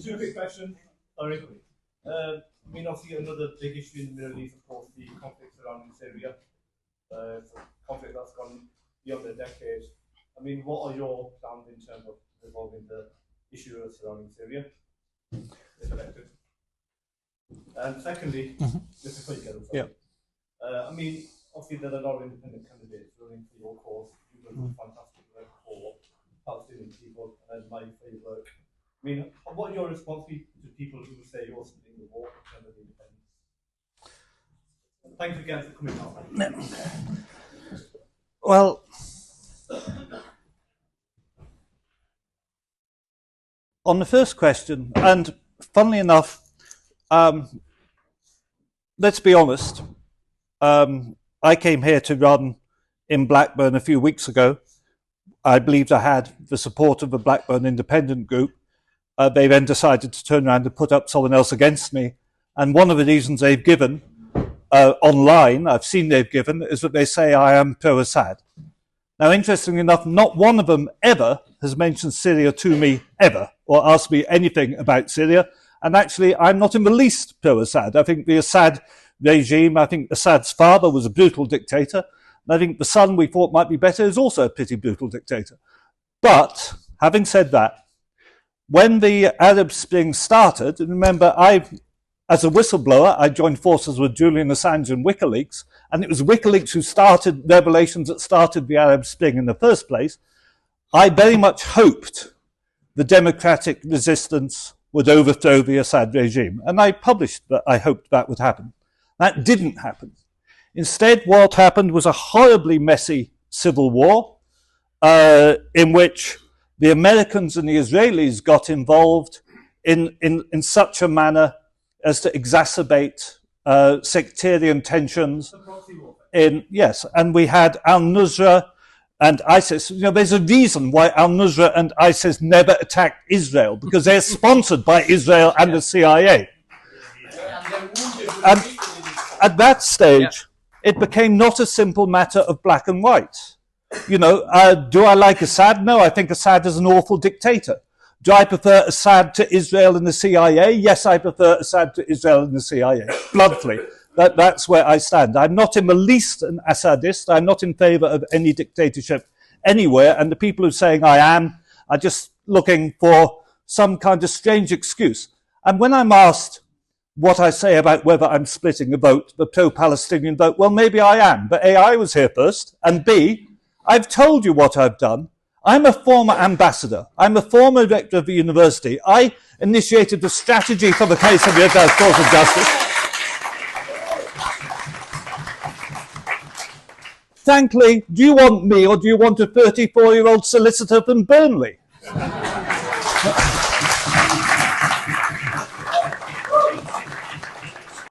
Two quick questions. Very quick. I mean, obviously, another big issue in the Middle East, of course, the conflict surrounding Syria. It's a conflict that's gone beyond a decade. I mean, what are your plans in terms of resolving the issue surrounding Syria, if elected? And secondly, just before you get on, sorry. I mean, obviously, there are a lot of independent candidates running for your cause. You've done fantastic work for Palestinian people, and I admire for your work. I mean, what are your responses to people who say you're splitting the war in terms of independence? Thanks again for coming out. Well, on the first question, and funnily enough, let's be honest, I came here to run in Blackburn a few weeks ago. I believed I had the support of the Blackburn Independent Group. They then decided to turn around and put up someone else against me. And one of the reasons they've given online, I've seen they've given, is that they say I am pro-Assad. Now, interestingly enough, not one of them ever has mentioned Syria to me, ever, or asked me anything about Syria. And actually, I'm not in the least pro-Assad. I think the Assad regime, I think Assad's father was a brutal dictator. And I think the son we thought might be better is also a pretty brutal dictator. But, having said that, when the Arab Spring started, and remember, as a whistleblower, I joined forces with Julian Assange and WikiLeaks, and it was WikiLeaks who started revelations that started the Arab Spring in the first place. I very much hoped the democratic resistance would overthrow the Assad regime, and I published that I hoped that would happen. That didn't happen. Instead, what happened was a horribly messy civil war in which the Americans and the Israelis got involved in such a manner as to exacerbate sectarian tensions. Yes, and we had al-Nusra and ISIS. You know, there's a reason why al-Nusra and ISIS never attacked Israel, because they're sponsored by Israel and the CIA. And at that stage, it became not a simple matter of black and white. You know, do I like Assad? No, I think Assad is an awful dictator. Do I prefer Assad to Israel and the CIA? Yes, I prefer Assad to Israel and the CIA, bluntly. That's where I stand. I'm not in the least an Assadist. I'm not in favor of any dictatorship anywhere. And the people who are saying I am are just looking for some kind of strange excuse. And when I'm asked what I say about whether I'm splitting the vote, the pro-Palestinian vote, well, maybe I am. But A, I was here first, and B, I've told you what I've done. I'm a former ambassador. I'm a former rector of the university. I initiated the strategy for the case of the cause of justice. Frankly, do you want me or do you want a 34-year-old solicitor from Burnley?